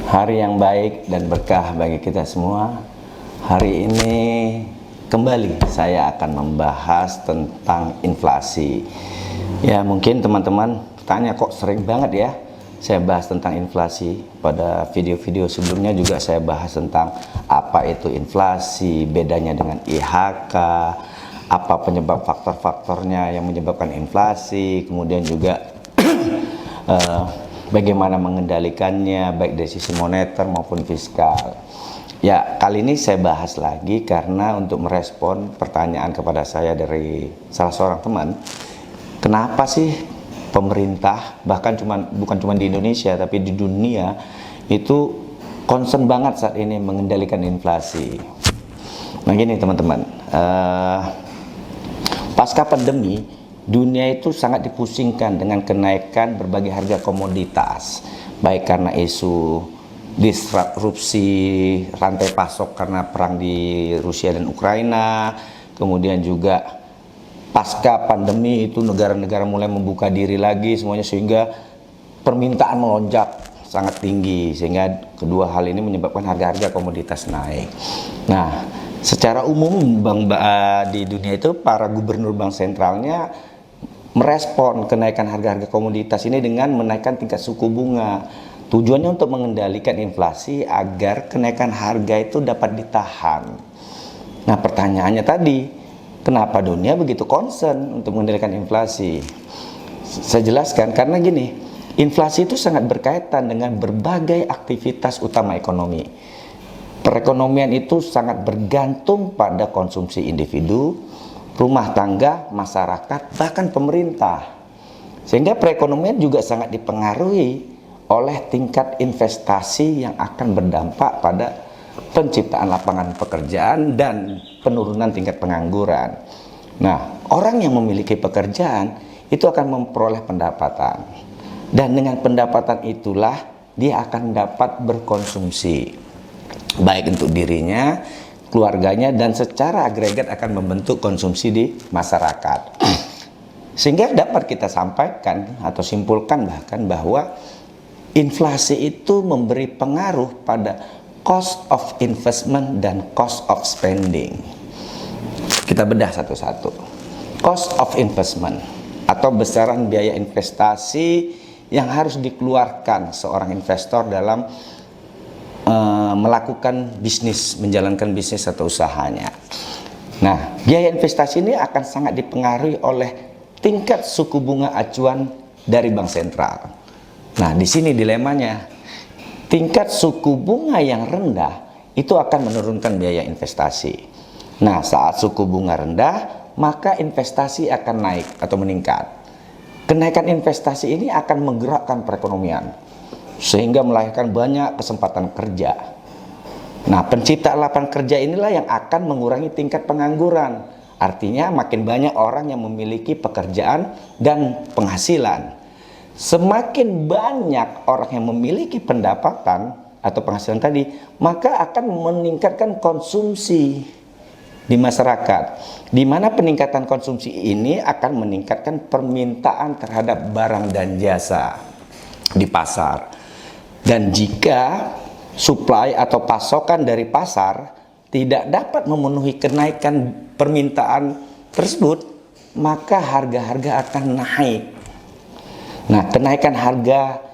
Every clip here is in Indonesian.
Hari yang baik dan berkah bagi kita semua. Hari ini kembali saya akan membahas tentang inflasi. Ya, mungkin teman-teman tanya, kok sering banget ya saya bahas tentang inflasi. Pada video-video sebelumnya juga saya bahas tentang apa itu inflasi, bedanya dengan IHK, apa penyebab faktor-faktornya yang menyebabkan inflasi, kemudian juga bagaimana mengendalikannya baik dari sisi moneter maupun fiskal. Ya, kali ini saya bahas lagi karena untuk merespon pertanyaan kepada saya dari salah seorang teman, kenapa sih pemerintah, bahkan bukan cuma di Indonesia tapi di dunia itu concern banget saat ini mengendalikan inflasi. Nah gini teman-teman, pasca pandemi dunia itu sangat dipusingkan dengan kenaikan berbagai harga komoditas, baik karena isu disrupsi rantai pasok karena perang di Rusia dan Ukraina, kemudian juga pasca pandemi itu negara-negara mulai membuka diri lagi semuanya, sehingga permintaan melonjak sangat tinggi, sehingga kedua hal ini menyebabkan harga-harga komoditas naik. Nah, secara umum di dunia itu para gubernur bank sentralnya merespon kenaikan harga-harga komoditas ini dengan menaikkan tingkat suku bunga. Tujuannya untuk mengendalikan inflasi agar kenaikan harga itu dapat ditahan. Nah, pertanyaannya tadi, kenapa dunia begitu concern untuk mengendalikan inflasi? Saya jelaskan, karena gini, inflasi itu sangat berkaitan dengan berbagai aktivitas utama ekonomi. Perekonomian itu sangat bergantung pada konsumsi individu, rumah tangga, masyarakat, bahkan pemerintah. Sehingga perekonomian juga sangat dipengaruhi oleh tingkat investasi yang akan berdampak pada penciptaan lapangan pekerjaan dan penurunan tingkat pengangguran. Nah, orang yang memiliki pekerjaan itu akan memperoleh pendapatan. Dan dengan pendapatan itulah dia akan dapat berkonsumsi, baik untuk dirinya, keluarganya, dan secara agregat akan membentuk konsumsi di masyarakat. Sehingga dapat kita sampaikan atau simpulkan bahkan bahwa inflasi itu memberi pengaruh pada cost of investment dan cost of spending. Kita bedah satu-satu. Cost of investment atau besaran biaya investasi yang harus dikeluarkan seorang investor dalam melakukan bisnis, menjalankan bisnis atau usahanya. Nah, biaya investasi ini akan sangat dipengaruhi oleh tingkat suku bunga acuan dari bank sentral. Nah, di sini dilemanya. Tingkat suku bunga yang rendah itu akan menurunkan biaya investasi. Nah, saat suku bunga rendah, maka investasi akan naik atau meningkat. Kenaikan investasi ini akan menggerakkan perekonomian, sehingga melahirkan banyak kesempatan kerja. Nah, penciptaan lapangan kerja inilah yang akan mengurangi tingkat pengangguran. Artinya makin banyak orang yang memiliki pekerjaan dan penghasilan. Semakin banyak orang yang memiliki pendapatan atau penghasilan tadi, maka akan meningkatkan konsumsi di masyarakat, di mana peningkatan konsumsi ini akan meningkatkan permintaan terhadap barang dan jasa di pasar. Dan jika supply atau pasokan dari pasar tidak dapat memenuhi kenaikan permintaan tersebut, maka harga-harga akan naik. Nah, kenaikan harga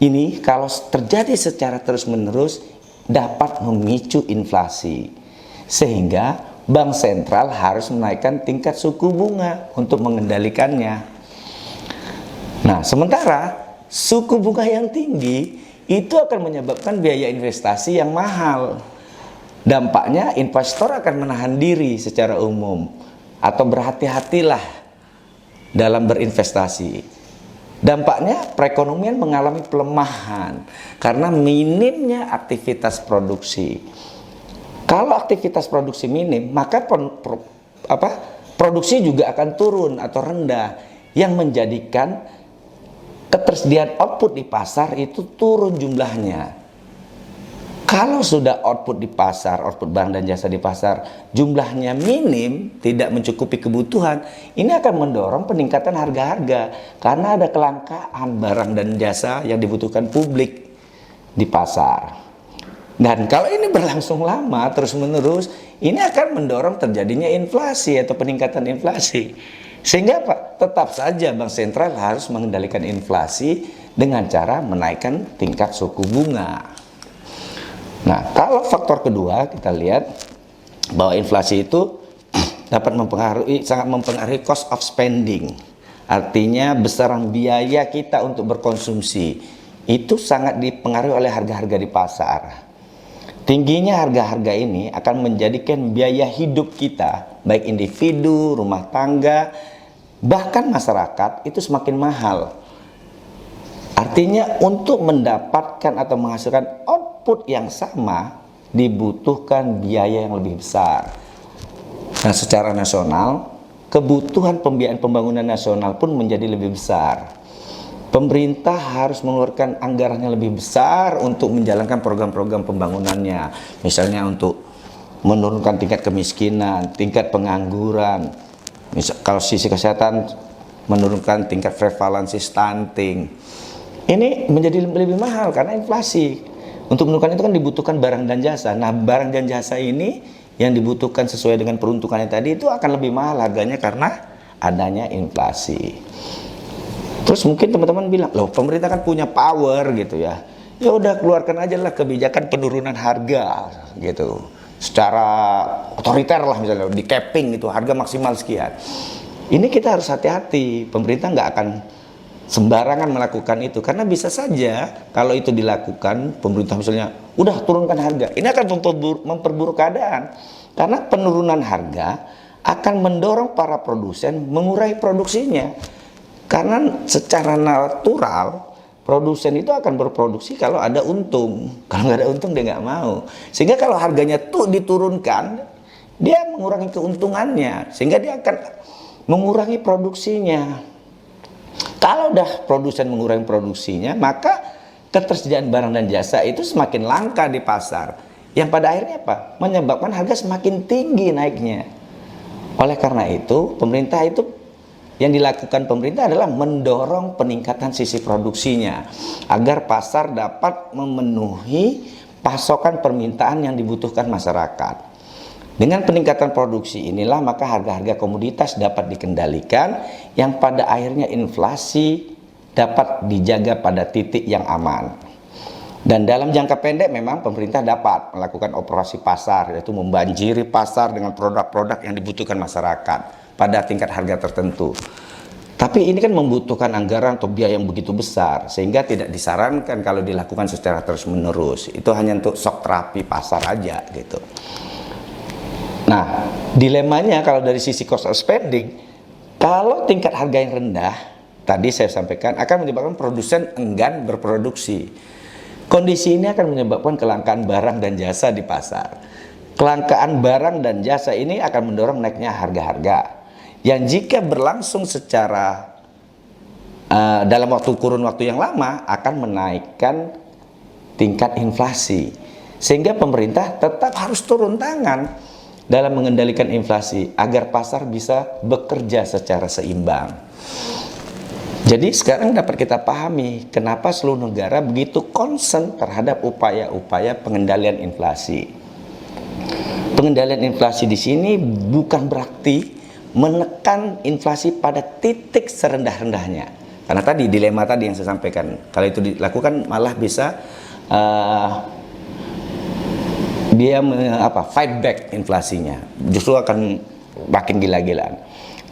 ini kalau terjadi secara terus-menerus dapat memicu inflasi, sehingga bank sentral harus menaikkan tingkat suku bunga untuk mengendalikannya. Nah, sementara suku bunga yang tinggi itu akan menyebabkan biaya investasi yang mahal. Dampaknya investor akan menahan diri secara umum atau berhati-hatilah dalam berinvestasi. Dampaknya perekonomian mengalami pelemahan karena minimnya aktivitas produksi. Kalau aktivitas produksi minim, maka produksi juga akan turun atau rendah, yang menjadikan ketersediaan output di pasar itu turun jumlahnya. Kalau sudah output di pasar, output barang dan jasa di pasar jumlahnya minim, tidak mencukupi kebutuhan, ini akan mendorong peningkatan harga-harga karena ada kelangkaan barang dan jasa yang dibutuhkan publik. di pasar. Dan kalau ini berlangsung lama terus-menerus, ini akan mendorong terjadinya inflasi atau peningkatan inflasi. Sehingga apa? Tetap saja Bank Sentral harus mengendalikan inflasi dengan cara menaikkan tingkat suku bunga. Nah, kalau faktor kedua kita lihat bahwa inflasi itu dapat sangat mempengaruhi cost of spending. Artinya besaran biaya kita untuk berkonsumsi itu sangat dipengaruhi oleh harga-harga di pasar. Tingginya harga-harga ini akan menjadikan biaya hidup kita, baik individu, rumah tangga, bahkan masyarakat itu semakin mahal. Artinya untuk mendapatkan atau menghasilkan output yang sama dibutuhkan biaya yang lebih besar. Nah, secara nasional, kebutuhan pembiayaan pembangunan nasional pun menjadi lebih besar. Pemerintah harus mengeluarkan anggaran yang lebih besar untuk menjalankan program-program pembangunannya. Misalnya untuk menurunkan tingkat kemiskinan, tingkat pengangguran. Kalau sisi kesehatan, menurunkan tingkat prevalensi stunting. Ini menjadi lebih mahal karena inflasi. Untuk menurunkan itu kan dibutuhkan barang dan jasa. Nah, barang dan jasa ini yang dibutuhkan sesuai dengan peruntukannya tadi itu akan lebih mahal harganya karena adanya inflasi. Terus mungkin teman-teman bilang, loh pemerintah kan punya power gitu ya. Ya udah keluarkan aja lah kebijakan penurunan harga gitu. Secara otoriter lah misalnya, di capping gitu, harga maksimal sekian. Ini kita harus hati-hati, pemerintah nggak akan sembarangan melakukan itu. Karena bisa saja kalau itu dilakukan, pemerintah misalnya, udah turunkan harga. Ini akan memperburuk keadaan. Karena penurunan harga akan mendorong para produsen mengurangi produksinya. Karena secara natural produsen itu akan berproduksi kalau ada untung. Kalau nggak ada untung dia nggak mau. Sehingga kalau harganya tuh diturunkan, dia mengurangi keuntungannya. Sehingga dia akan mengurangi produksinya. Kalau udah produsen mengurangi produksinya, maka ketersediaan barang dan jasa itu semakin langka di pasar. Yang pada akhirnya apa? Menyebabkan harga semakin tinggi naiknya. Oleh karena itu, yang dilakukan pemerintah adalah mendorong peningkatan sisi produksinya agar pasar dapat memenuhi pasokan permintaan yang dibutuhkan masyarakat. Dengan peningkatan produksi inilah maka harga-harga komoditas dapat dikendalikan yang pada akhirnya inflasi dapat dijaga pada titik yang aman. Dan dalam jangka pendek memang pemerintah dapat melakukan operasi pasar, yaitu membanjiri pasar dengan produk-produk yang dibutuhkan masyarakat pada tingkat harga tertentu. Tapi ini kan membutuhkan anggaran atau biaya yang begitu besar, sehingga tidak disarankan kalau dilakukan secara terus-menerus. Itu hanya untuk shock terapi pasar aja gitu. Nah, dilemanya kalau dari sisi cost of spending, kalau tingkat harga yang rendah, tadi saya sampaikan akan menyebabkan produsen enggan berproduksi. Kondisi ini akan menyebabkan kelangkaan barang dan jasa di pasar. Kelangkaan barang dan jasa ini akan mendorong naiknya harga-harga. Yang jika berlangsung secara dalam kurun waktu yang lama akan menaikkan tingkat inflasi. Sehingga pemerintah tetap harus turun tangan dalam mengendalikan inflasi agar pasar bisa bekerja secara seimbang. Jadi sekarang dapat kita pahami kenapa seluruh negara begitu concern terhadap upaya-upaya pengendalian inflasi. Pengendalian inflasi di sini bukan berarti menekan inflasi pada titik serendah-rendahnya. Karena tadi dilema tadi yang saya sampaikan, kalau itu dilakukan malah bisa dia fight back inflasinya, justru akan makin gila-gilaan.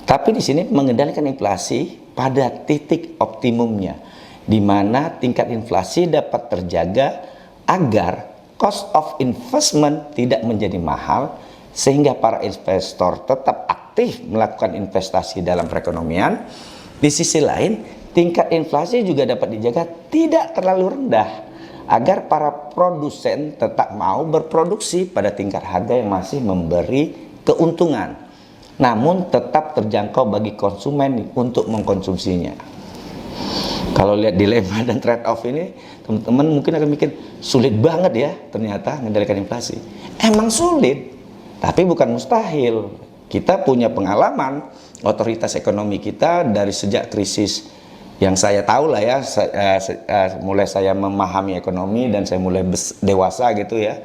Tapi di sini mengendalikan inflasi pada titik optimumnya, di mana tingkat inflasi dapat terjaga agar cost of investment tidak menjadi mahal, sehingga para investor tetap aktif melakukan investasi dalam perekonomian. Di sisi lain, tingkat inflasi juga dapat dijaga tidak terlalu rendah agar para produsen tetap mau berproduksi pada tingkat harga yang masih memberi keuntungan, namun tetap terjangkau bagi konsumen untuk mengkonsumsinya. Kalau lihat dilema dan trade off ini, teman-teman mungkin akan mikir sulit banget ya ternyata mengendalikan inflasi. Emang sulit, tapi bukan mustahil. Kita punya pengalaman, otoritas ekonomi kita dari sejak krisis yang saya tahu lah ya, mulai saya memahami ekonomi dan saya mulai dewasa gitu ya,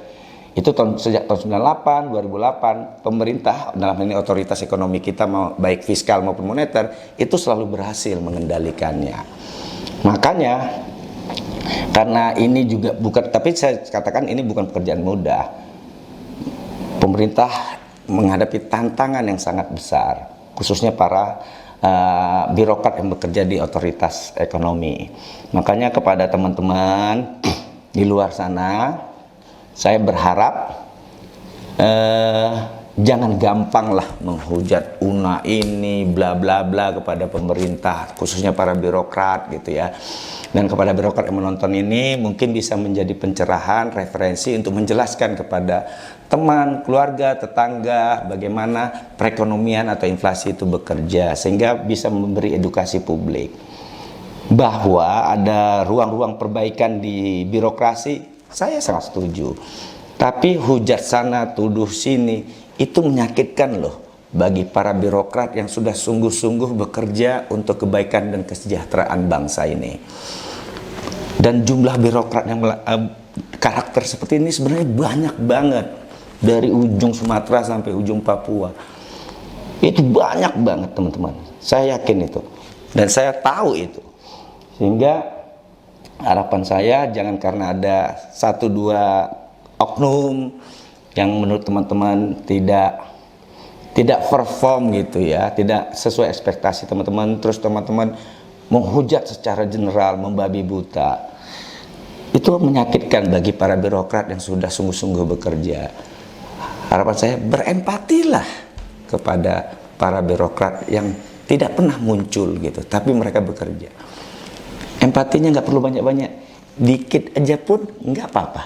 itu sejak tahun 98, 2008, pemerintah dalam ini otoritas ekonomi kita, baik fiskal maupun moneter, itu selalu berhasil mengendalikannya. Makanya, karena ini juga bukan, tapi saya katakan ini bukan pekerjaan mudah. Pemerintah menghadapi tantangan yang sangat besar, khususnya para birokrat yang bekerja di otoritas ekonomi. Makanya kepada teman-teman di luar sana, saya berharap jangan gampang lah menghujat ini bla bla bla kepada pemerintah, khususnya para birokrat gitu ya. Dan kepada birokrat yang menonton ini mungkin bisa menjadi pencerahan, referensi untuk menjelaskan kepada teman, keluarga, tetangga bagaimana perekonomian atau inflasi itu bekerja, sehingga bisa memberi edukasi publik bahwa ada ruang-ruang perbaikan di birokrasi. Saya sangat setuju, tapi hujat sana tuduh sini itu menyakitkan loh bagi para birokrat yang sudah sungguh-sungguh bekerja untuk kebaikan dan kesejahteraan bangsa ini. Dan jumlah birokrat yang karakter seperti ini sebenarnya banyak banget, dari ujung Sumatera sampai ujung Papua. Itu banyak banget teman-teman, saya yakin itu, dan saya tahu itu. Sehingga harapan saya jangan karena ada 1-2 oknum yang menurut teman-teman tidak perform gitu ya, tidak sesuai ekspektasi teman-teman, terus teman-teman menghujat secara general, membabi buta. Itu menyakitkan bagi para birokrat yang sudah sungguh-sungguh bekerja. Harapan saya, berempatilah kepada para birokrat yang tidak pernah muncul gitu, tapi mereka bekerja. Empatinya nggak perlu banyak-banyak, dikit aja pun nggak apa-apa.